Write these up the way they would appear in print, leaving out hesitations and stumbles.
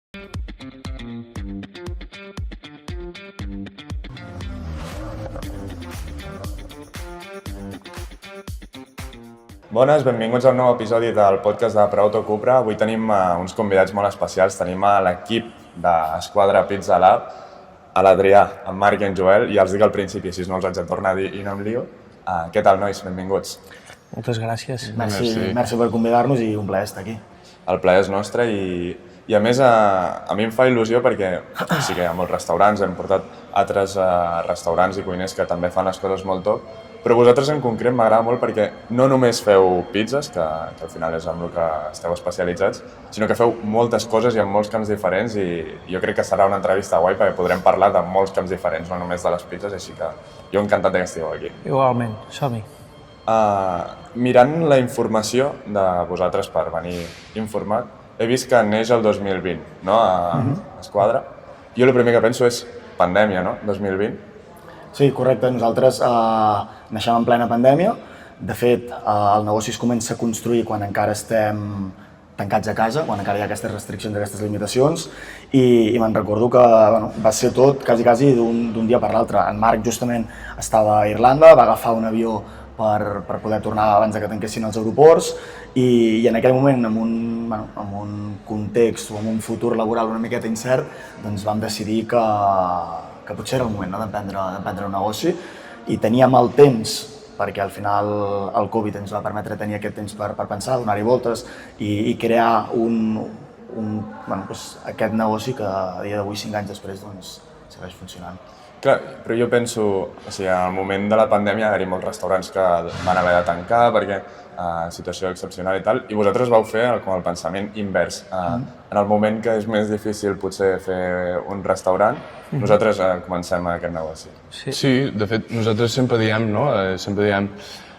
Bones, benvinguts a un nou episodi del podcast de Prouto Cupra. Avui tenim uns convidats molt especials. Tenim a l'equip d'Esquadra Pizza Lab, a l'Adrià, en Marc i en Joel, i els dic al principi, així no els haig de tornar a dir i no em lio. Què tal, nois? Benvinguts. Moltes gràcies. Merci per convidar-nos i un plaer estar aquí. El plaer és nostre i a més a mi em fa il·lusió perquè sí que hi ha molts restaurants, hem portat altres restaurants i cuiners que també fan les coses molt top, però vosaltres en concret m'agrada molt perquè no només feu pizzas, que al final és amb el que esteu especialitzats, sinó que feu moltes coses i en molts camps diferents i jo crec que serà una entrevista guai perquè podrem parlar de molts camps diferents, no només de les pizzas, així que jo encantat que estigueu aquí. Igualment, som-hi. Mirant la informació de vosaltres per venir informat, he vist que neix el 2020, no?, a Esquadra. Jo el primer que penso és pandèmia, no?, 2020. Sí, correcte. Nosaltres naixem en plena pandèmia. De fet, el negoci es comença a construir quan encara estem tancats a casa, quan encara hi ha aquestes restriccions, aquestes limitacions, i me'n recordo que va ser tot quasi d'un dia per l'altre. En Marc justament estava a Irlanda, va agafar un avió per poder tornar abans que tanquessin els aeroports i en aquell moment, amb un context o amb un futur laboral una miqueta incert, doncs vam decidir que potser era el moment d'emprendre un negoci i teníem el temps, perquè al final el Covid ens va permetre tenir aquest temps per pensar, donar-hi voltes i crear aquest negoci que a dia d'avui, 5 anys després, segueix funcionant. Clar, però jo penso, o sigui, al moment de la pandèmia hi va haver molts restaurants que van haver de tancar perquè situació excepcional i tal, i vosaltres vau fer com el pensament invers. En el moment que és més difícil potser fer un restaurant, nosaltres comencem aquest negoci. Sí, de fet, nosaltres sempre diem, no? Sempre diem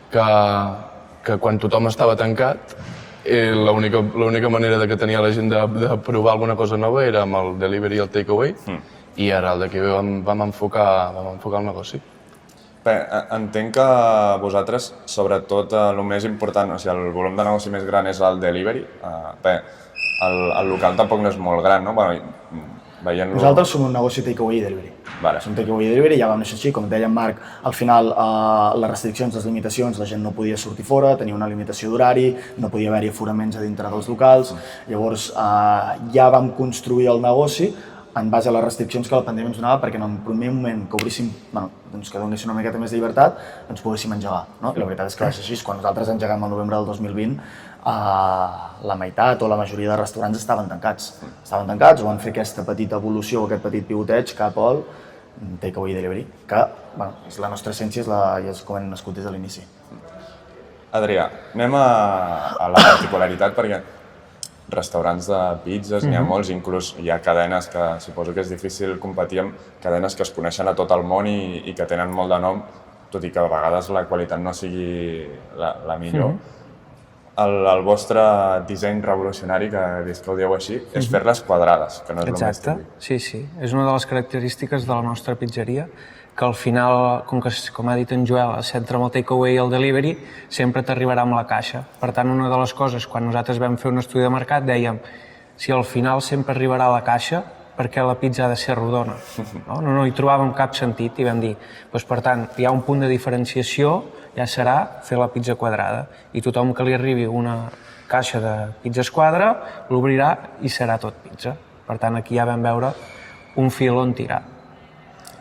que quan tothom estava tancat, l'única manera que tenia la gent de provar alguna cosa nova era amb el delivery i el takeaway, i ara d'aquí vam enfocar el negoci. Bé, entenc que vosaltres, sobretot, el més important, o sigui, el volum de negoci més gran és el delivery. Bé, el local tampoc no és molt gran, no? Veient-lo... Nosaltres som un negoci takeaway i delivery. Vale. Som takeaway i delivery, ja vam néixer així, com deia en Marc, al final les restriccions, les limitacions, la gent no podia sortir fora, tenia una limitació d'horari, no podia haver-hi aforaments a dintre dels locals, llavors ja vam construir el negoci en base a les restriccions que la pandèmia ens donava perquè en el primer moment que obríssim, que donessin una miqueta més de llibertat, ens poguéssim engegar, no? I la veritat és que va ser així. Quan nosaltres engegam el novembre del 2020, la meitat o la majoria de restaurants estaven tancats. Estaven tancats o van fer aquesta petita evolució o aquest petit pivoteig cap al takeaway delivery, que és la nostra essència i és com hem nascut des de l'inici. Adrià, anem a la particularitat perquè restaurants de pizzas, n'hi ha molts, inclús hi ha cadenes que suposo que és difícil competir amb cadenes que es coneixen a tot el món i que tenen molt de nom, tot i que a vegades la qualitat no sigui la millor. El vostre disseny revolucionari, que vist que ho dieu així, és fer-les quadrades, que no és el més típic. Sí. És una de les característiques de la nostra pizzeria, que al final, com ha dit en Joel, es centra en el takeaway i el delivery, sempre t'arribarà amb la caixa. Per tant, una de les coses, quan nosaltres vam fer un estudi de mercat, dèiem si al final sempre arribarà a la caixa, per què la pizza ha de ser rodona? No hi trobàvem cap sentit i vam dir, per tant, hi ha un punt de diferenciació, ja serà fer la pizza quadrada. I tothom que li arribi una caixa de pizza esquadra, l'obrirà i serà tot pizza. Per tant, aquí ja vam veure un fil on tirar.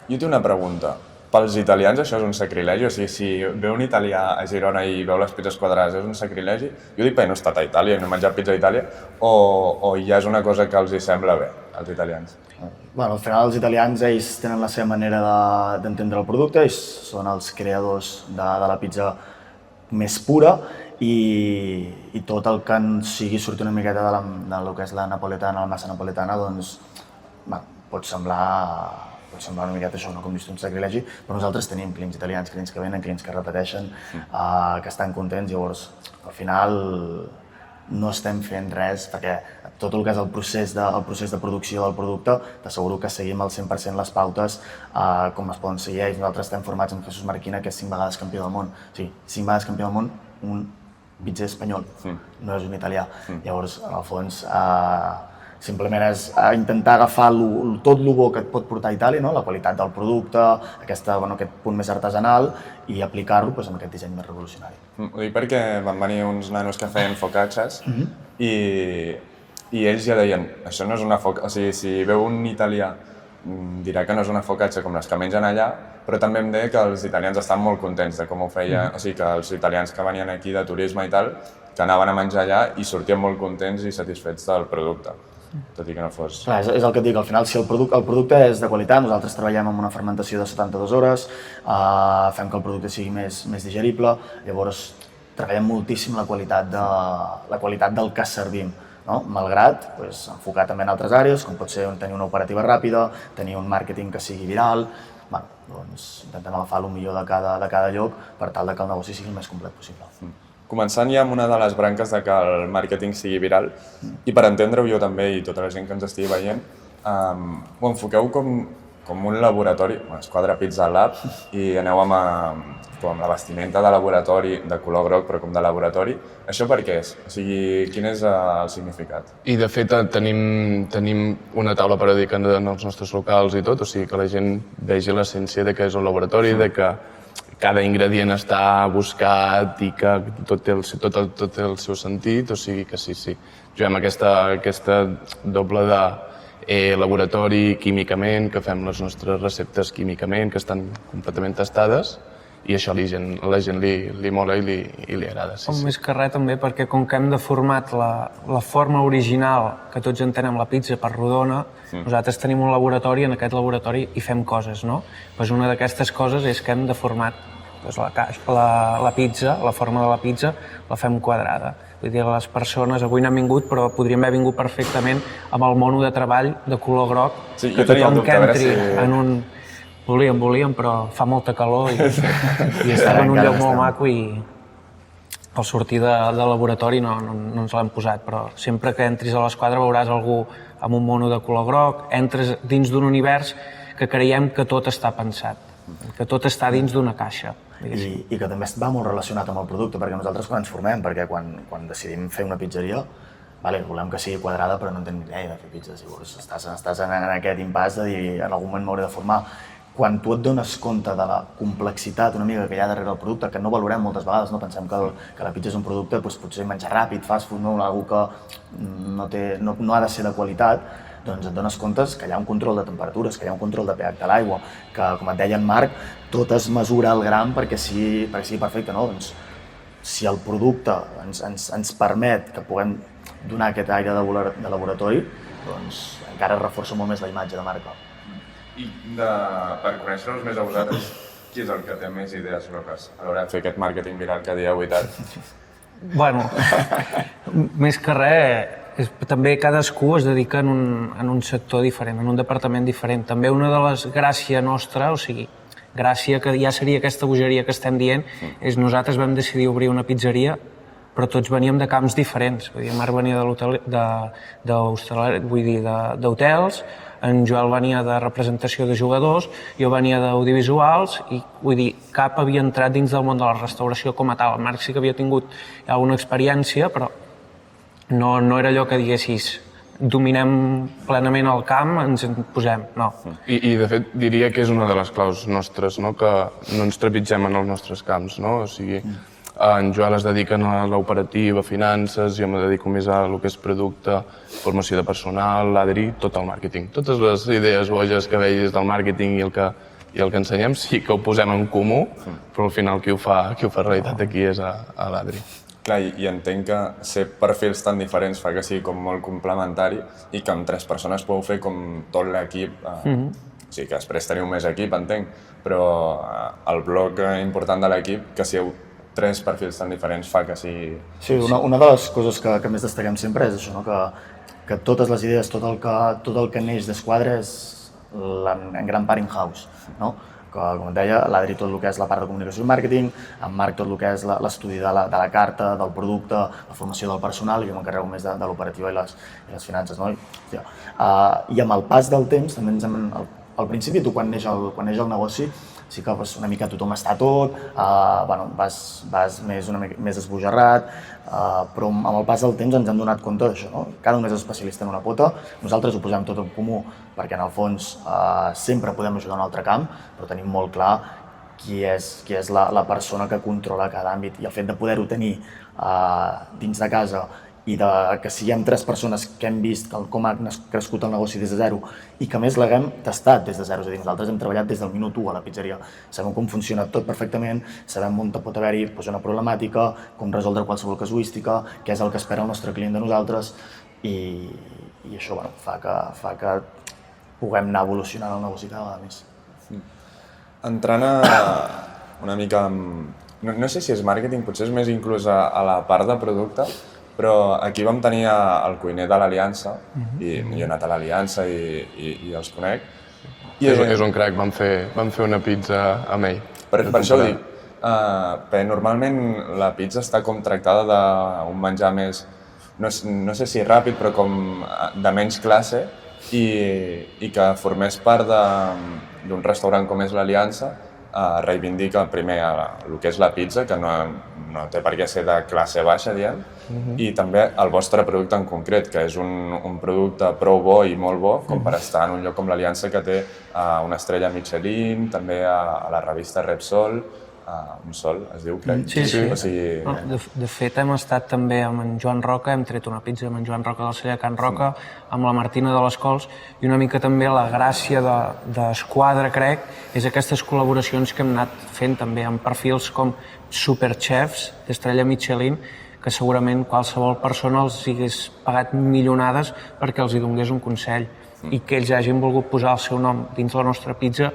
Jo tinc una pregunta. Pels italians això és un sacrilegi? O sigui, si ve un italià a Girona i veu les pizzas quadrades, és un sacrilegi? Jo dic perquè no he estat a Itàlia i no he menjat pizza a Itàlia, o ja és una cosa que els hi sembla bé, als italians? Al final els italians, ells tenen la seva manera d'entendre el producte, ells són els creadors de la pizza més pura i tot el que sigui sortir una miqueta del que és la napoletana, la massa napoletana, doncs pot semblar una miqueta això, com dius tu, un sacrilegi, però nosaltres tenim clients italians, clients que venen, clients que repeteixen, que estan contents, llavors al final no estem fent res, perquè tot el que és el procés de producció del producte, t'asseguro que seguim al 100% les pautes com es poden seguir ells. Nosaltres estem formats amb Jesús Marquina, que és 5 vegades campió del món. O sigui, 5 vegades campió del món, un pizzer espanyol, no és un italià. Llavors, en el fons, Simplement és intentar agafar tot el bo que et pot portar a Itàlia, no? La qualitat del producte, aquest punt més artesanal, i aplicar-lo en aquest disseny més revolucionari. Ho dic perquè van venir uns nanos que feien focacces i ells ja deien, això no és una focaccia, o sigui, si veu un italià dirà que no és una focaccia com les que mengen allà, però també em deia que els italians estan molt contents de com ho feia, o sigui, que els italians que venien aquí de turisme i tal, que anaven a menjar allà i sortien molt contents i satisfets del producte, tot i que no fos... Clar, és el que et dic, al final, si el producte és de qualitat, nosaltres treballem amb una fermentació de 72 hores, fem que el producte sigui més digerible, llavors treballem moltíssim la qualitat del que servim, no? Malgrat enfocar també en altres àrees, com pot ser tenir una operativa ràpida, tenir un màrqueting que sigui viral, doncs intentem agafar el millor de cada lloc per tal que el negoci sigui el més complet possible. Començant ja amb una de les branques de que el màrqueting sigui viral, i per entendre-ho jo també i tota la gent que ens estigui veient, ho enfoqueu com un laboratori, Esquadra Pizza Lab, i aneu amb la vestimenta de laboratori, de color groc, però com de laboratori. Això per què és? O sigui, quin és el significat? I de fet tenim una taula periòdica en els nostres locals i tot, o sigui que la gent vegi l'essència de què és un laboratori, de que cada ingredient està buscat i que tot té el seu sentit, o sigui que sí. Juguem aquesta doble de laboratori químicament, que fem les nostres receptes químicament, que estan completament tastades, i això a la gent li mola i li agrada. Més que res també perquè com que hem deformat la forma original que tots entenem la pizza per rodona, nosaltres tenim un laboratori, en aquest laboratori hi fem coses, no? Doncs una d'aquestes coses és que hem deformat la pizza, la forma de la pizza, la fem quadrada. Vull dir, les persones avui n'han vingut, però podríem haver vingut perfectament amb el mono de treball de color groc, que tothom que entri en un... Volíem, però fa molta calor i estava en un lloc molt maco i al sortir de laboratori no ens l'hem posat, però sempre que entris a l'esquadra veuràs algú amb un mono de color groc, entres dins d'un univers que creiem que tot està pensat, que tot està dins d'una caixa. I que també va molt relacionat amb el producte, perquè nosaltres quan ens formem, perquè quan decidim fer una pizzeria, volem que sigui quadrada però no en tenim ni idea de fer pizzas, llavors estàs en aquest impàs de dir en algun moment m'hauré de formar. Quan tu et dones compte de la complexitat una mica que hi ha darrere el producte, que no valorem moltes vegades, no pensem que la pizza és un producte potser menjar ràpid, fast food, algú que no ha de ser de qualitat, doncs et dones compte que hi ha un control de temperatures, que hi ha un control de pH de l'aigua, que, com et deia en Marc, tot es mesura al gram perquè sigui perfecte, no? Doncs, si el producte ens permet que puguem donar aquest aire de laboratori, doncs encara reforça molt més la imatge de marca. I per conèixer-los més a vosaltres, qui és el que té més idees locals a l'hora de fer aquest màrqueting viral que dieu i tal? Bueno, més que res, també cadascú es dedica en un sector diferent, en un departament diferent. També una de les gràcies nostra, o sigui, gràcia que ja seria aquesta bogeria que estem dient, és nosaltres vam decidir obrir una pizzeria, però tots veníem de camps diferents. Vull dir, Marc venia d'hotels, en Joel venia de representació de jugadors, jo venia d'audiovisuals i, vull dir, cap havia entrat dins del món de la restauració com a tal. El Marc sí que havia tingut alguna experiència, però no era allò que diguessis dominem plenament el camp, ens en posem, no. I de fet diria que és una de les claus nostres, no? Que no ens trepitgem en els nostres camps, no? O sigui, en Joel es dediquen a l'operativa, finances, jo me dedico més a lo que és producte, formació de personal, l'Adri, tot el màrqueting. Totes les idees boges que veis del màrqueting i el que ensenyem sí que ho posem en comú, però al final qui ho fa realitat aquí és a l'Adri. Clar, i entenc que ser perfils tan diferents fa que sigui com molt complementari i que amb 3 persones podeu fer com tot l'equip. O sigui, que després teniu més equip, entenc, però el bloc important de l'equip, que sigueu 3 perfils tan diferents fa que sigui... Sí, una de les coses que més destaquem sempre és això, no? Que totes les idees, tot el que neix d'Esquadra és en gran part in-house, no? Que, com et deia, l'Adri tot el que és la part de comunicació i màrqueting, en Marc tot el que és l'estudi de la carta, del producte, la formació del personal, i jo m'encarrego més de l'operativa i les finances, no? I amb el pas del temps, també al principi, tu quan neix el negoci, sí que una mica tothom està tot, vas més esbojarrat, però amb el pas del temps ens hem donat compte d'això, no? Cada un és especialista en una pota, nosaltres ho posem tot en comú perquè en el fons sempre podem ajudar un altre camp, però tenim molt clar qui és la persona que controla cada àmbit, i el fet de poder-ho tenir dins de casa i que siguem 3 persones que hem vist com ha crescut el negoci des de zero i que a més l'haguem tastat des de zero, és a dir, nosaltres hem treballat des del minut 1 a la pizzeria, sabem com funciona tot perfectament, sabem on pot haver-hi una problemàtica, com resoldre qualsevol casuística, què és el que espera el nostre client de nosaltres, i això fa que puguem anar evolucionant el negoci cada vegada més. Entrant una mica amb... No sé si és màrqueting, potser és més inclús a la part de producte, però aquí vam tenir el cuiner de l'Aliança, i jo he anat a l'Aliança i els conec. És un crac, vam fer una pizza amb ell. Per això ho dic, normalment la pizza està com tractada d'un menjar més, no sé si ràpid, però com de menys classe, i que formés part d'un restaurant com és l'Aliança, reivindica primer el que és la pizza, que no té per què ser de classe baixa, diem, i també el vostre producte en concret, que és un producte prou bo i molt bo, com per estar en un lloc com l'Aliança, que té una estrella Michelin, també a la revista Repsol, un sol, es diu, crec. Sí. O sigui... De fet, hem estat també amb en Joan Roca, hem tret una pizza amb en Joan Roca del celler Can Roca, amb la Martina de les Cols, i una mica també la gràcia d'Esquadra, crec, és aquestes col·laboracions que hem anat fent també amb perfils com superchefs d'estrella Michelin, que segurament qualsevol persona els hagués pagat milionades perquè els hi donés un consell, i que ells hagin volgut posar el seu nom dins la nostra pizza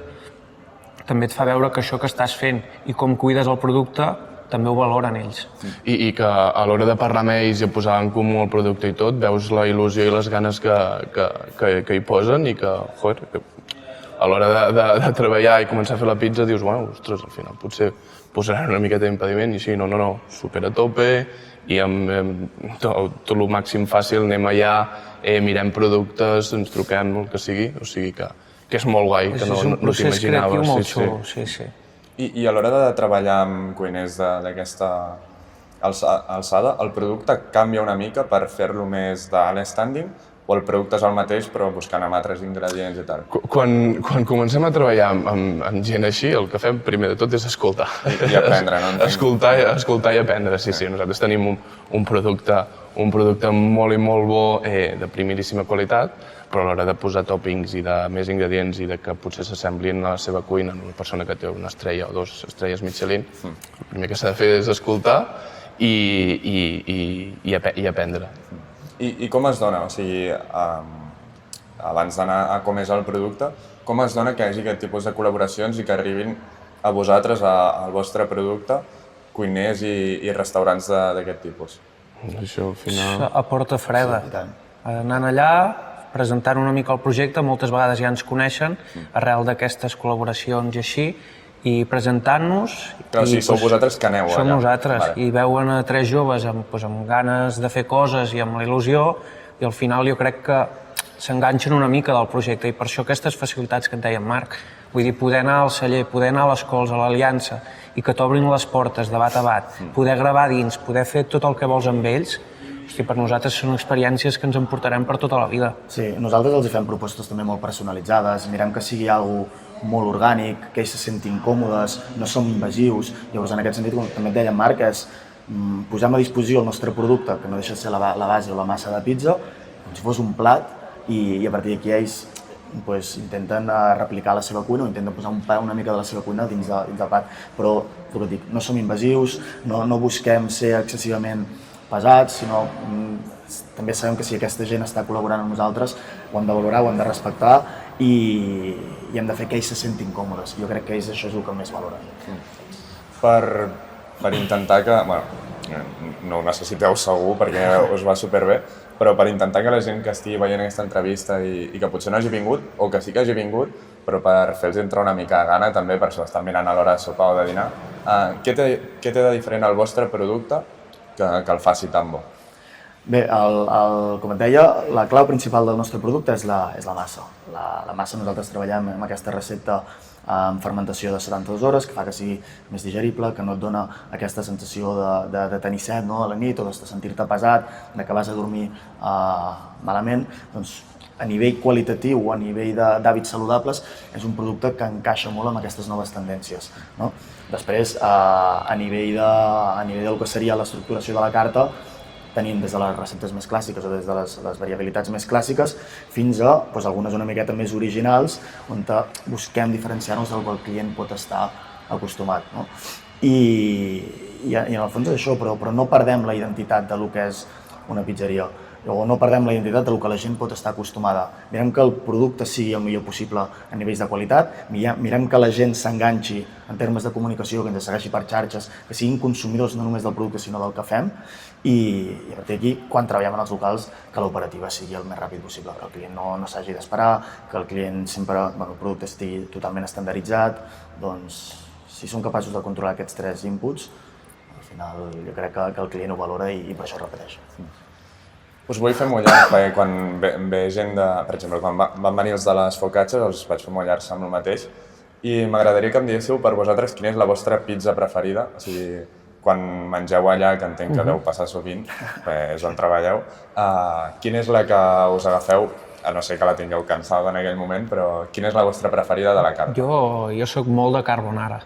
també et fa veure que això que estàs fent i com cuides el producte també ho valoren ells. I que a l'hora de parlar amb ells i posar en comú el producte i tot, veus la il·lusió i les ganes que hi posen i que, a l'hora de treballar i començar a fer la pizza dius, bueno, ostres, al final potser posaran una miqueta d'impediment i sí, no, super a tope i amb tot el màxim fàcil anem allà, mirem productes, ens truquem, el que sigui, o sigui que és molt guai, que no t'imaginaves. És un procés creatiu molt xulo, sí. I a l'hora de treballar amb cuiners d'aquesta alçada, el producte canvia una mica per fer-lo més d'alt standing o el producte és el mateix però buscant amb altres ingredients i tal? Quan comencem a treballar amb gent així, el que fem primer de tot és escoltar. I aprendre, no? Escoltar i aprendre, sí. Nosaltres tenim un producte molt i molt bo, de primeríssima qualitat, però a l'hora de posar tòpings i de més ingredients i de que potser s'assemblin a la seva cuina en una persona que té una estrella o 2 estrelles Michelin, el primer que s'ha de fer és escoltar i aprendre. I com es dona? O sigui, abans d'anar a com és el producte, com es dona que hi hagi aquest tipus de col·laboracions i que arribin a vosaltres, al vostre producte, cuiners i restaurants d'aquest tipus? Això al final... A porta freda. Anant allà, presentant una mica el projecte, moltes vegades ja ens coneixen arrel d'aquestes col·laboracions i així, i presentant-nos... Però si sou vosaltres que aneu allà. Som nosaltres, i veuen a 3 joves amb ganes de fer coses i amb la il·lusió, i al final jo crec que s'enganxen una mica del projecte, i per això aquestes facilitats que et deia en Marc, vull dir, poder anar al celler, poder anar a les Cols, a l'Aliança, i que t'obrin les portes de bat a bat, poder gravar dins, poder fer tot el que vols amb ells, per nosaltres són experiències que ens emportarem per tota la vida. Sí, nosaltres els fem propostes també molt personalitzades, mirem que sigui alguna molt orgànic, que ells se sentin còmodes, no som invasius. Llavors, en aquest sentit, com també et deia en Marc, és posem a disposició el nostre producte, que no deixa de ser la base o la massa de pizza, com si fos un plat, i a partir d'aquí ells intenten replicar la seva cuina o intenten posar una mica de la seva cuina dins del plat. Però, el que dic, no som invasius, no busquem ser excessivament pesats, sinó també sabem que si aquesta gent està col·laborant amb nosaltres ho hem de valorar, ho hem de respectar i hem de fer que ells se sentin còmodes. Jo crec que ells això és el que més valoren. Per intentar que... no ho necessiteu segur perquè us va superbé, però per intentar que la gent que estigui veient aquesta entrevista i que potser no hagi vingut, o que sí que hagi vingut, però per fer-los entrar una mica de gana també, per això estan mirant a l'hora de sopar o de dinar, què té de diferent el vostre producte que el faci tan bo? Bé, com et deia, la clau principal del nostre producte és la massa. La massa nosaltres treballem amb aquesta recepta amb fermentació de 72 hores, que fa que sigui més digerible, que no et dona aquesta sensació de tenir set a la nit o de sentir-te pesat, que vas a dormir malament. Doncs, a nivell qualitatiu o a nivell d'hàbits saludables, és un producte que encaixa molt amb aquestes noves tendències. Després, a nivell del que seria l'estructuració de la carta, tenim des de les receptes més clàssiques o des de les variabilitats més clàssiques fins a algunes una miqueta més originals on busquem diferenciar-nos del que el client pot estar acostumat. I en el fons és això, però no perdem la identitat del que és una pizzeria. O no perdem la identitat del que la gent pot estar acostumada. Mirem que el producte sigui el millor possible a nivells de qualitat, mirem que la gent s'enganxi en termes de comunicació, que ens segueixi per xarxes, que siguin consumidors no només del producte sinó del que fem, i a partir d'aquí, quan treballem en els locals, que l'operativa sigui el més ràpid possible, que el client no s'hagi d'esperar, que el client sempre, el producte estigui totalment estandarditzat. Doncs, si som capaços de controlar aquests 3 inputs, al final jo crec que el client ho valora i per això repeteix. Us vull fer mullar, perquè quan ve gent per exemple, quan van venir els de les focacces, els vaig fer mullar-se amb el mateix, i m'agradaria que em diguéssiu per vosaltres quina és la vostra pizza preferida, o sigui, quan mengeu allà, que entenc que deu passar sovint, és on treballeu, quina és la que us agafeu, a no ser que la tingueu cansada en aquell moment, però quina és la vostra preferida de la carta? Jo soc molt de carbonara.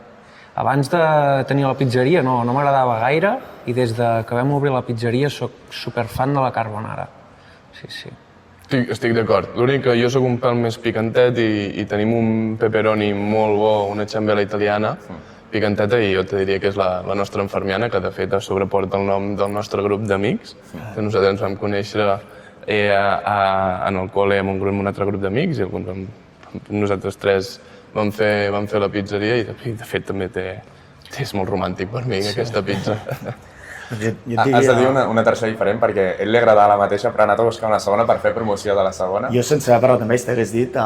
Abans de tenir la pizzeria no m'agradava gaire i des que vam obrir la pizzeria soc superfan de la carbonara. Sí. Estic d'acord. L'únic que jo soc un pèl més picantet i tenim un pepperoni molt bo, una ciambella italiana, picanteta, i jo te diria que és la nostra infermiana, que de fet sobreporta el nom del nostre grup d'amics, que nosaltres ens vam conèixer en el col·le amb un altre grup d'amics, i nosaltres 3 vam fer la pizzeria i de fet també és molt romàntic per mi aquesta pizza. Has de dir una tercera diferent perquè a ell li agradava la mateixa però ha anat a buscar una segona per fer promoció de la segona. Jo sense haver parlat amb ells t'hagués dit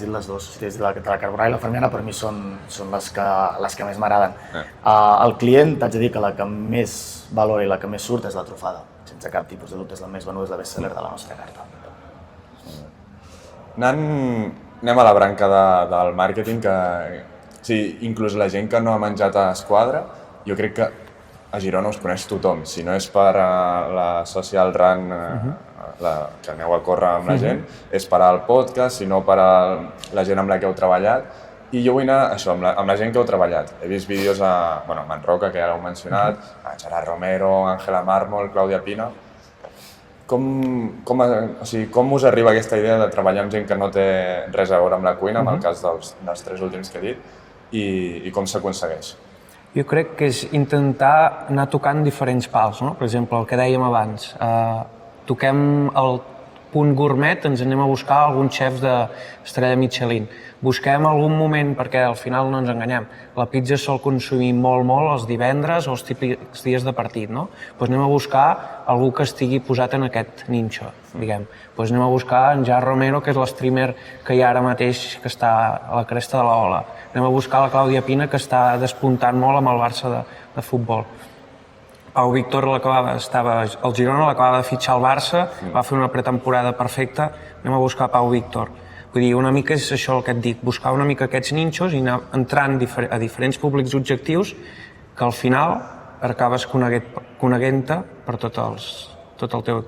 les dues. La carbonara i la fermiana per mi són les que més m'agraden. El client t'haig de dir que la que més valora i la que més surt és la trufada. Sense cap tipus de dubte és la més venuda, és la best-seller de la nostra carta. Anem a la branca del màrqueting, que inclús la gent que no ha menjat a Esquadra, jo crec que a Girona us coneix tothom. Si no és per la social run que aneu a córrer amb la gent, és per al podcast, si no per la gent amb la que heu treballat. I jo vull anar amb la gent que heu treballat. He vist vídeos a Manroca, que ja l'heu mencionat, a Gerard Romero, Ángela Mármol, Clàudia Pina. Com us arriba aquesta idea de treballar amb gent que no té res a veure amb la cuina, en el cas dels 3 últims que he dit, i com s'aconsegueix? Jo crec que és intentar anar tocant diferents pals, no? Per exemple, el que dèiem abans, toquem el punt gourmet, ens anem a buscar alguns xefs d'estrella Michelin. Busquem algun moment, perquè al final no ens enganyem, la pizza sol consumir molt els divendres o els típics dies de partit, no? Doncs anem a buscar algú que estigui posat en aquest ninxo, diguem. Doncs anem a buscar en Gerard Romero, que és l'streamer que hi ha ara mateix, que està a la cresta de l'ola. Anem a buscar la Clàudia Pina, que està despuntant molt amb el Barça de futbol. Pau Víctor estava al Girona, l'acabava de fitxar al Barça, va fer una pretemporada perfecta, anem a buscar Pau Víctor. Vull dir, una mica és això el que et dic, buscar una mica aquests ninxos i anar entrant a diferents públics objectius que al final acabes coneguent-te per tot el teu...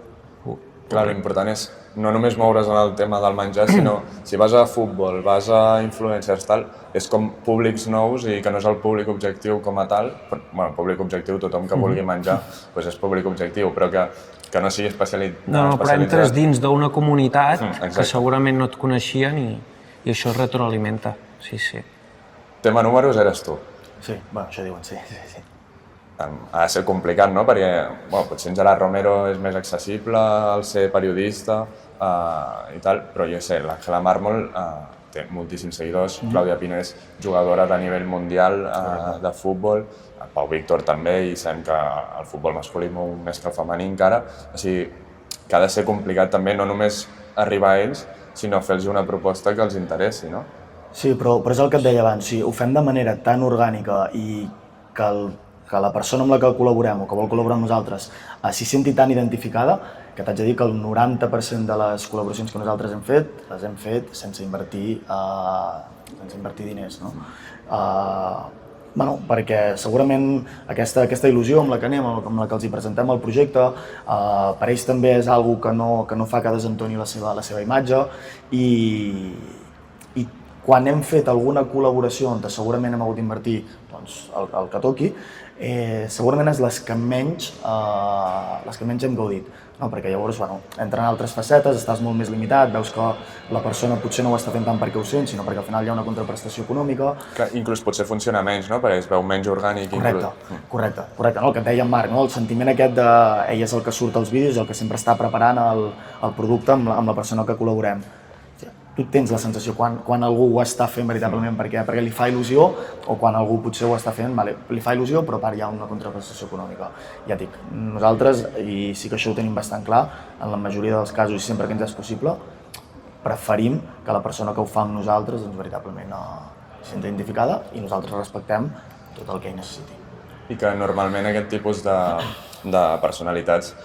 Clar, l'important és no només moure's en el tema del menjar, sinó si vas a futbol, vas a influencers, tal, és com públics nous i que no és el públic objectiu com a tal. Bueno, públic objectiu, tothom que vulgui menjar, doncs és públic objectiu, però que no sigui especialitzat. No, però entres dins d'una comunitat que segurament no et coneixien i això es retroalimenta, sí. Tema números eres tu. Sí, bueno, això diuen, sí. Ha de ser complicat, no? Perquè potser en Gerard Romero és més accessible al ser periodista i tal, però jo sé, l'Ángela Mármol té moltíssims seguidors, Clàudia Pina és jugadora de nivell mundial de futbol, Pau Víctor també, i sabem que el futbol masculí molt més que el femení encara, o sigui, que ha de ser complicat també no només arribar a ells, sinó fer-los una proposta que els interessi, no? Sí, però és el que et deia abans, ho fem de manera tan orgànica i que que la persona amb la que col·laborem o que vol col·laborar amb nosaltres s'hi senti tan identificada que t'haig de dir que el 90% de les col·laboracions que nosaltres hem fet, les hem fet sense invertir diners, no? Perquè segurament aquesta il·lusió amb la que anem, amb la que els hi presentem el projecte, per ells també és una cosa que no fa que desentoni la seva imatge i quan hem fet alguna col·laboració on segurament hem hagut d'invertir el que toqui, segurament és les que menys hem gaudit. Perquè llavors entren altres facetes, estàs molt més limitat, veus que la persona potser no ho està fent tant perquè ho sent, sinó perquè al final hi ha una contraprestació econòmica. Inclús potser funciona menys, no? Perquè es veu menys orgànic. Correcte. El que et deia en Marc, el sentiment aquest d'ell és el que surt als vídeos i el que sempre està preparant el producte amb la persona que col·laborem. Tu tens la sensació quan algú ho està fent veritablement perquè li fa il·lusió o quan algú potser ho està fent, li fa il·lusió però a part hi ha una contraprestació econòmica. Ja dic, nosaltres, i sí que això ho tenim bastant clar, en la majoria dels casos i sempre que ens és possible, preferim que la persona que ho fa amb nosaltres veritablement s'hi senti identificada i nosaltres respectem tot el que ell necessiti. I que normalment aquest tipus de personalitats,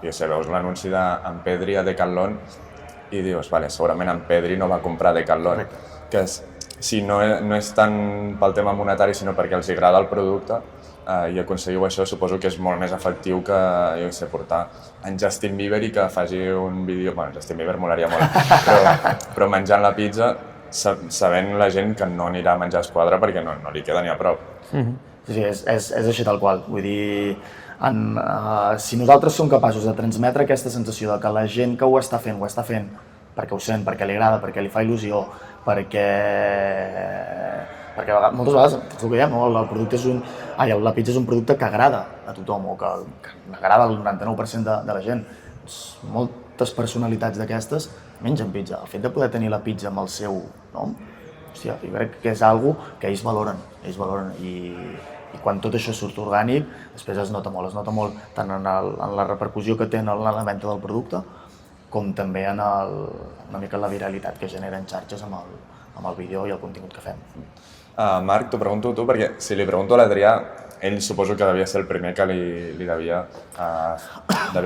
veus l'anunci d'en Pedri a Decathlon i dius, segurament en Pedri no va comprar Decathlon, que si no és tant pel tema monetari sinó perquè els agrada el producte i aconseguiu això, suposo que és molt més efectiu que, portar en Justin Bieber i que faci un vídeo... Justin Bieber molaria molt, però menjant la pizza sabent la gent que no anirà a menjar esquadra perquè no li queda ni a prop. Sí, és així tal qual, vull dir... Si nosaltres som capaços de transmetre aquesta sensació de que la gent que ho està fent perquè ho sent, perquè li agrada, perquè li fa il·lusió, perquè moltes vegades, és el que diem, la pizza és un producte que agrada a tothom o que agrada al 99% de la gent. Moltes personalitats d'aquestes mengen pizza. El fet de poder tenir la pizza amb el seu nom, jo crec que és una cosa que ells valoren i quan tot això surt orgànic, després es nota molt tant en la repercussió que té en la venda del producte com també en una mica la viralitat que genera en xarxes amb el vídeo i el contingut que fem. Marc, t'ho pregunto a tu, perquè si li pregunto a l'Adrià, ell suposo que devia ser el primer que li devia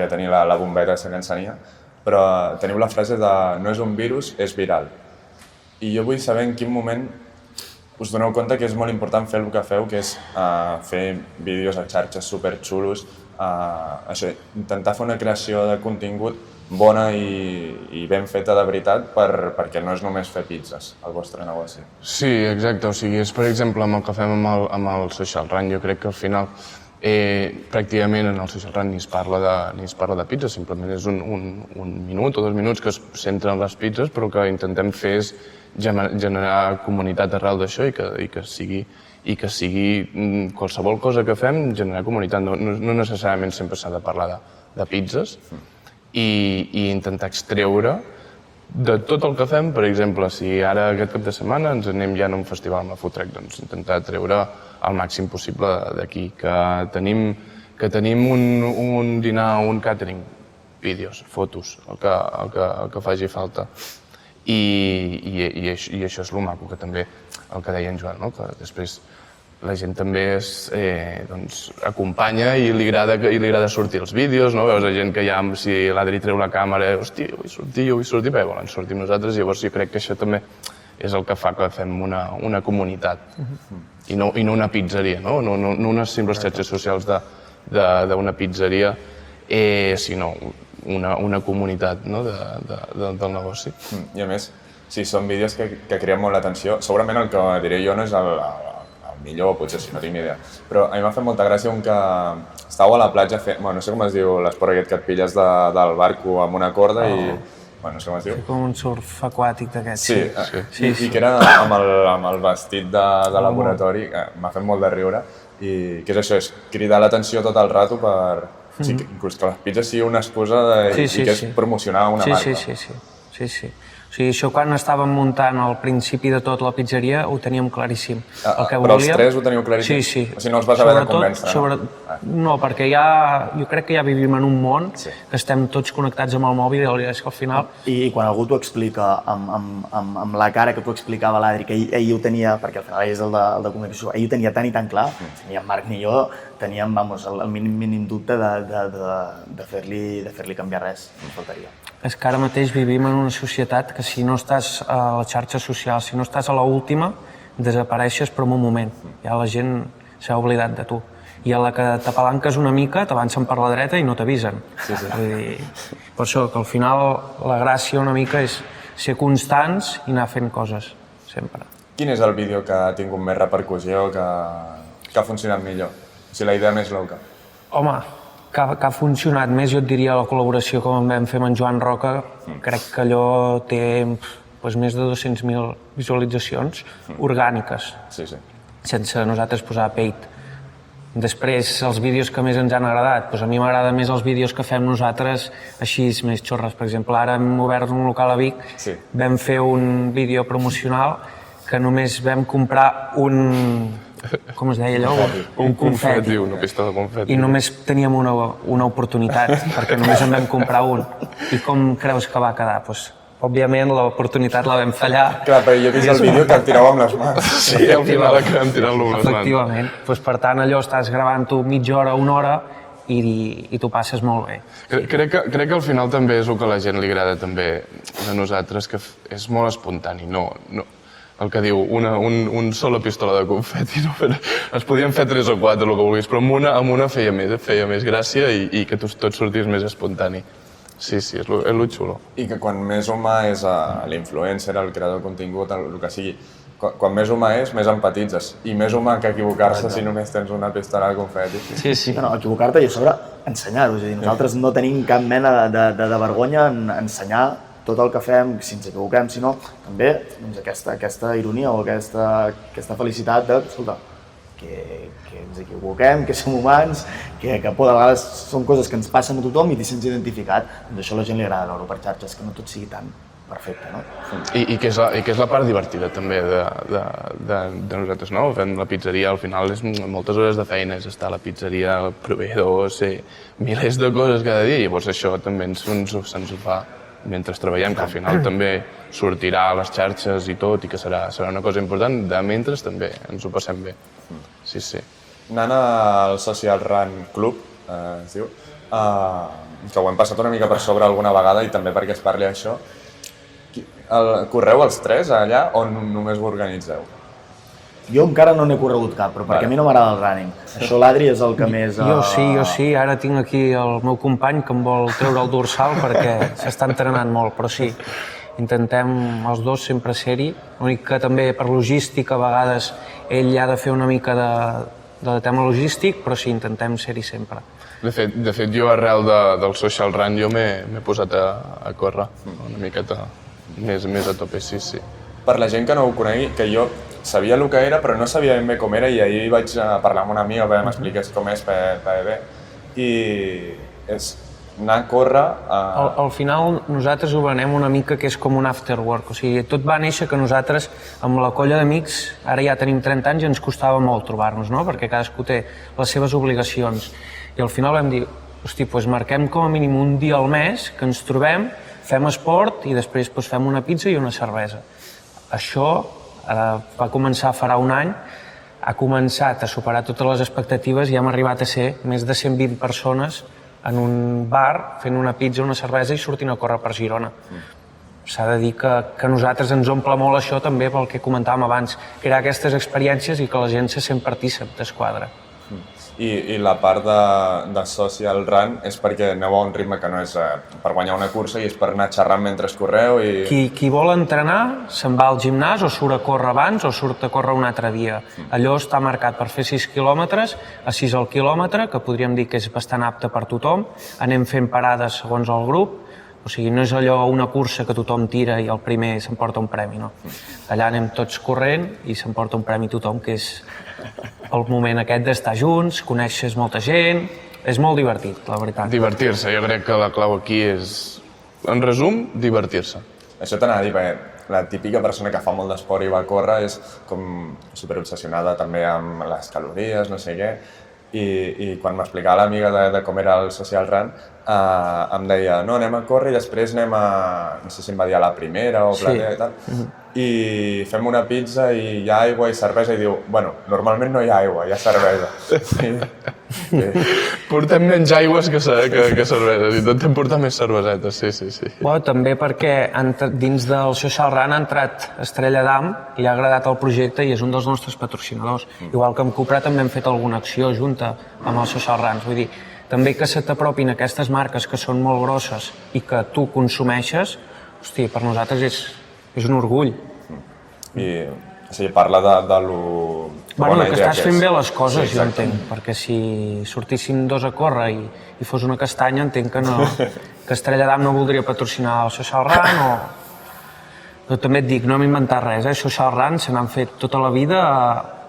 tenir la bombeta aquesta que encenia, però teniu la frase de no és un virus, és viral. I jo vull saber en quin moment us doneu compte que és molt important fer el que feu, que és fer vídeos a xarxes superxulos, intentar fer una creació de contingut bona i ben feta de veritat perquè no és només fer pizzas, el vostre negoci. Sí, exacte. O sigui, és per exemple amb el que fem amb el Social Run. Jo crec que al final pràcticament en el Social Run ni es parla de pizza, simplement és un minut o 2 minuts que es centren les pizzas, però que intentem fer és generar comunitat arrel d'això i que sigui qualsevol cosa que fem, generar comunitat. No necessàriament sempre s'ha de parlar de pizzas i intentar extreure de tot el que fem. Per exemple, si ara aquest cap de setmana ens anem ja a un festival amb la Food Truck, doncs intentar treure el màxim possible d'aquí, que tenim un dinar, un catering, vídeos, fotos, el que faci falta. I això és el maco, que també, el que deia en Joan, que després la gent també acompanya i li agrada sortir als vídeos, veus la gent que ja, si l'Adri treu la càmera, hòstia, jo vull sortir, perquè volen sortir amb nosaltres, llavors jo crec que això també és el que fa que fem una comunitat i no una pizzeria, no unes simples xarxes socials d'una pizzeria, sinó una comunitat del negoci. I a més, si són vídeos que creen molt l'atenció, segurament el que diré jo no és el millor, potser si no tinc ni idea, però a mi m'ha fet molta gràcia un que estàveu a la platja fent, no sé com es diu l'esport aquest que et pilles del barco amb una corda i... no sé com es diu. Com un surf aquàtic d'aquests. Sí, i que era amb el vestit de laboratori, m'ha fet molt de riure, i què és això, és cridar l'atenció tot el rato per... Inclús que les pizzas sigui una excusa i que és promocionar una marca. Sí. O sigui, això quan estàvem muntant al principi de tot la pizzeria ho teníem claríssim. El que Però els volíem... tres ho teniu claríssim? Sí, sí. O sigui, no els vas haver de convèncer, no, perquè jo crec que ja vivim en un món que estem tots connectats amb el mòbil i és que al final... I quan algú t'ho explica amb la cara que t'ho explicava l'Adri, que ell ho tenia, perquè al final ell és el de comunicació, ell ho tenia tan i tan clar, ni en Marc ni jo teníem el mínim dubte de fer-li canviar res, no faltaria. És que ara mateix vivim en una societat que si no estàs a les xarxes socials, si no estàs a l'última, desapareixes per un moment. Ja la gent s'ha oblidat de tu. I a la que t'apalanques una mica, t'avancen per la dreta i no t'avisen. Vull dir, per això que al final la gràcia una mica és ser constants i anar fent coses, sempre. Quin és el vídeo que ha tingut més repercussió, que ha funcionat millor? O sigui, la idea més loca. Home, que ha funcionat més, jo et diria, la col·laboració que vam fer amb en Joan Roca, crec que allò té més de 200.000 visualitzacions orgàniques, sense nosaltres posar peit. Després, els vídeos que més ens han agradat, a mi m'agrada més els vídeos que fem nosaltres així més xorres. Per exemple, ara hem obert un local a Vic, vam fer un vídeo promocional que només vam comprar com es deia allò? Un confeti, una pista de confeti. I només teníem una oportunitat, perquè només en vam comprar un. I com creus que va quedar? Òbviament, l'oportunitat la vam fallar. Clar, però jo he vist el vídeo que el tiràveu amb les mans. Sí, al final acabem tirant-lo amb les mans. Efectivament. Per tant, allò estàs gravant-ho mitja hora, una hora, i t'ho passes molt bé. Crec que al final també és el que a la gent li agrada també de nosaltres, que és molt espontani. No, el que diu, una sola pistola de confeti, es podien fer 3 o 4, el que vulguis, però amb una feia més gràcia i que tot sortís més espontani. Sí, és lo xulo. I que quan més humà és l'influencer, el creador de contingut, el que sigui, quan més humà és, més empatitzes. I més humà que equivocar-se si només tens una pistola de confeti. Sí. No, equivocar-te i a sobre ensenyar-ho. És a dir, nosaltres no tenim cap mena de vergonya en ensenyar tot el que fem, si ens equivoquem, si no, també aquesta ironia o aquesta felicitat de, escolta, que ens equivoquem, que som humans, que a vegades són coses que ens passen a tothom i t'hi sents identificat. Doncs això a la gent li agrada veure per xarxes, que no tot sigui tan perfecte, no? I que és la part divertida també de nosaltres, no? Fem la pizzeria, al final és moltes hores de feina, és estar a la pizzeria, el proveïdor, milers de coses cada dia, i llavors això també se'ns ho fa mentre treballem, que al final també sortirà a les xarxes i tot, i que serà una cosa important, de mentre també ens ho passem bé. Sí. Anant al Social Run Club, es diu, que ho hem passat una mica per sobre alguna vegada i també perquè es parli això. Correu els 3 allà o només ho organitzeu? Jo encara no n'he corregut cap, però perquè a mi no m'agrada el running. Això l'Adri és el que més... Jo sí, ara tinc aquí el meu company que em vol treure el dorsal perquè s'està entrenant molt, però sí, intentem els dos sempre ser-hi. L'únic que també per logística a vegades ell ha de fer una mica de tema logístic, però sí, intentem ser-hi sempre. De fet, jo arrel del Social Run jo m'he posat a córrer una miqueta més a tope, sí. Per la gent que no ho conegui, que jo sabia el que era, però no sabia ben bé com era, i ahir vaig parlar amb una amiga perquè m'expliqués com és per i és anar a córrer... Al final nosaltres ho venem una mica que és com un after work, o sigui, tot va néixer que nosaltres amb la colla d'amics, ara ja tenim 30 anys i ens costava molt trobar-nos, no? Perquè cadascú té les seves obligacions. I al final vam dir, hosti, doncs marquem com a mínim un dia al mes que ens trobem, fem esport i després fem una pizza i una cervesa. Això va començar farà un any, ha començat a superar totes les expectatives i hem arribat a ser més de 120 persones en un bar fent una pizza, una cervesa i sortint a córrer per Girona. S'ha de dir que a nosaltres ens omple molt això també pel que comentàvem abans, crear aquestes experiències i que la gent se sent partícip d'esquadra. I la part de Social Run és perquè aneu a un ritme que no és per guanyar una cursa i és per anar xerrant mentre correu i... Qui vol entrenar se'n va al gimnàs o surt a córrer abans o surt a córrer un altre dia. Allò està marcat per fer 6 quilòmetres, a 6 al quilòmetre, que podríem dir que és bastant apte per tothom. Anem fent parades segons el grup, o sigui, no és allò una cursa que tothom tira i el primer s'emporta un premi, no. Allà anem tots corrent i s'emporta un premi tothom, que és el moment aquest d'estar junts, coneixes molta gent, és molt divertit, la veritat. Divertir-se, jo crec que la clau aquí és, en resum, divertir-se. això t'anava a dir, perquè la típica persona que fa molt d'esport i va a córrer és com superobsessionada també amb les calories, no sé què, i quan m'explicava l'amiga de com era el social run, em deia, no, anem a córrer i després anem a, no sé si em va dir a la primera o platea i tal, i fem una pizza i hi ha aigua i cervesa i diu, bueno, normalment no hi ha aigua, hi ha cervesa. Portem menys aigües que cerveses i tot hem portat més cervesetes, sí. Bueno, també perquè dins del Social Run ha entrat Estrella d'Am, li ha agradat el projecte i és un dels nostres patrocinadors. Igual que amb Cupra també hem fet alguna acció junta amb els Social Runs. Vull dir, també que se t'apropin aquestes marques que són molt grosses i que tu consumeixes, hosti, per nosaltres és un orgull. I o sigui, parla de lo... Bueno, que estàs fent bé les coses, jo entenc, perquè si sortíssim dos a córrer i fos una castanya, entenc que no, que Estrella d'Am no voldria patrocinar el Social Run o... Però també et dic, no hem inventat res, Social Run se n'han fet tota la vida,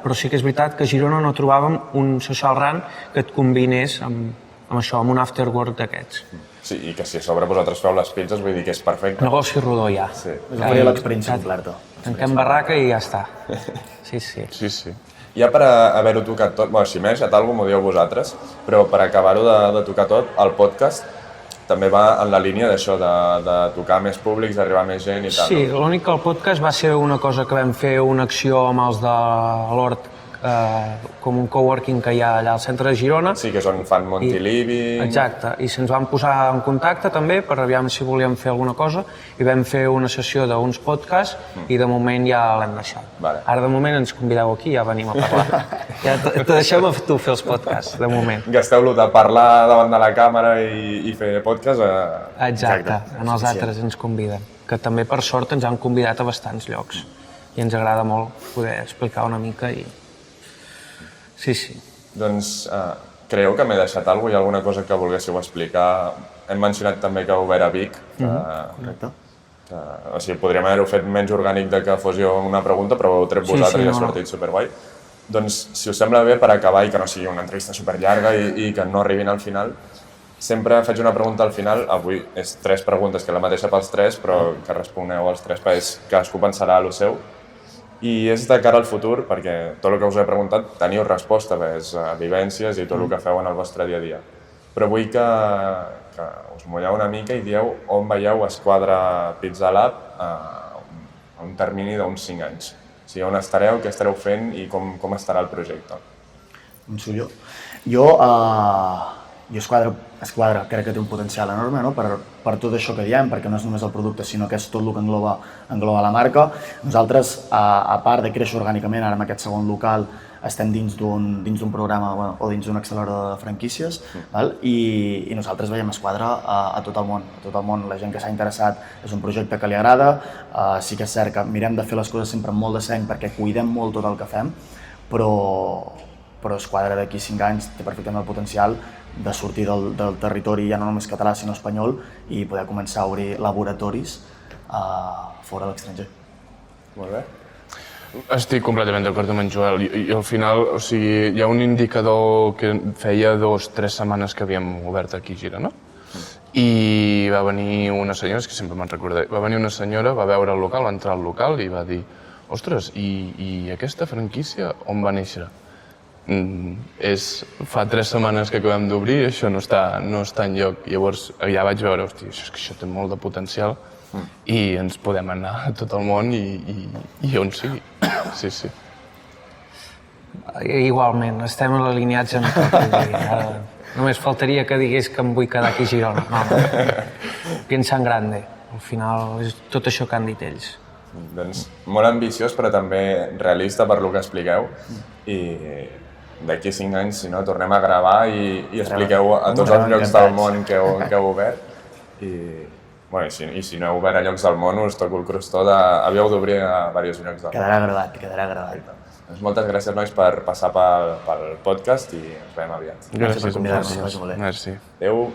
però sí que és veritat que a Girona no trobàvem un Social Run que et combinés amb això, amb un afterwork d'aquests. Sí, i que si a sobre vosaltres feu les pizzas, vull dir que és perfecte. Negoci rodó ja. Sí. Us oferia l'experiència completa. Tanquem barraca i ja està. Sí. Sí. Ja per haver-ho tocat tot, bueno, si m'he deixat alguna cosa m'ho dieu vosaltres, però per acabar-ho de tocar tot, el podcast també va en la línia d'això, de tocar més públics, d'arribar a més gent i tal. Sí, l'únic que el podcast va ser una cosa que vam fer una acció amb els de l'Hort, com un coworking que hi ha allà al centre de Girona. Sí, que és on fan Montiliving. Exacte, i se'ns van posar en contacte també per aviam si volíem fer alguna cosa i vam fer una sessió d'uns podcasts i de moment ja l'hem deixat. Vale. Ara de moment ens convideu aquí i ja venim a parlar. Ja te deixem a tu fer els podcasts, de moment. Gasteu-lo de parlar davant de la càmera i fer podcast. Exacte, en els altres ens conviden. Que també per sort ens han convidat a bastants llocs i ens agrada molt poder explicar una mica i... Sí. Doncs creieu que m'he deixat alguna cosa? Hi ha alguna cosa que volguéssiu explicar? Hem mencionat també que heu obert a Vic. Correcte. O sigui, podríem haver-ho fet menys orgànic de que fos jo una pregunta, però ho heu tret vosaltres i ha sortit superguai. Doncs, si us sembla bé, per acabar i que no sigui una entrevista superllarga i que no arribin al final, sempre faig una pregunta al final. Avui és 3 preguntes, que és la mateixa pels 3, però que responeu als 3 perquè cadascú pensarà a lo seu. I és de cara al futur, perquè tot el que us he preguntat teniu resposta, és vivències i tot el que feu en el vostre dia a dia. Però vull que us mulleu una mica i dieu on veieu Esquadra Pizza Lab a un termini d'uns 5 anys. O sigui, on estareu, què estareu fent i com estarà el projecte. Començo jo. Jo Esquadra crec que té un potencial enorme, no? per tot això que diem, perquè no és només el producte, sinó que és tot el que engloba la marca. Nosaltres, a part de créixer orgànicament, ara en aquest segon local, estem dins d'un programa o dins d'un accelerador de franquícies, val? I nosaltres veiem Esquadra a tot el món. La gent que s'ha interessat és un projecte que li agrada, sí que és cert que mirem de fer les coses sempre amb molt de seny perquè cuidem molt tot el que fem, però Esquadra d'aquí 5 anys té perfectament el potencial de sortir del territori ja no només català sinó espanyol i poder començar a obrir laboratoris fora de l'estranger. Molt bé. Estic completament d'acord amb en Joel i al final, o sigui, hi ha un indicador que feia 2 o 3 setmanes que havíem obert aquí a Girona i va venir una senyora, és que sempre me'n recordaré, va venir una senyora, va veure el local, va entrar al local i va dir ostres, i aquesta franquícia on va néixer? Fa 3 setmanes que acabem d'obrir i això no està enlloc. Llavors ja vaig veure, hòstia, això té molt de potencial i ens podem anar a tot el món i on sigui. Sí. Igualment, estem alineats en tot. Només faltaria que digués que em vull quedar aquí a Girona. No. Piensa en grande. Al final és tot això que han dit ells. Doncs molt ambiciós però també realista per lo que expliqueu i d'aquí 5 anys, si no, tornem a gravar i expliqueu a tots els llocs del món que heu obert i si no heu obert a llocs del món us toco el crostó havíeu d'obrir a diversos llocs del món. Quedarà gravat. Doncs moltes gràcies, nois, per passar pel podcast i ens veiem aviat. Gràcies per convidar-nos. Merci. Adéu.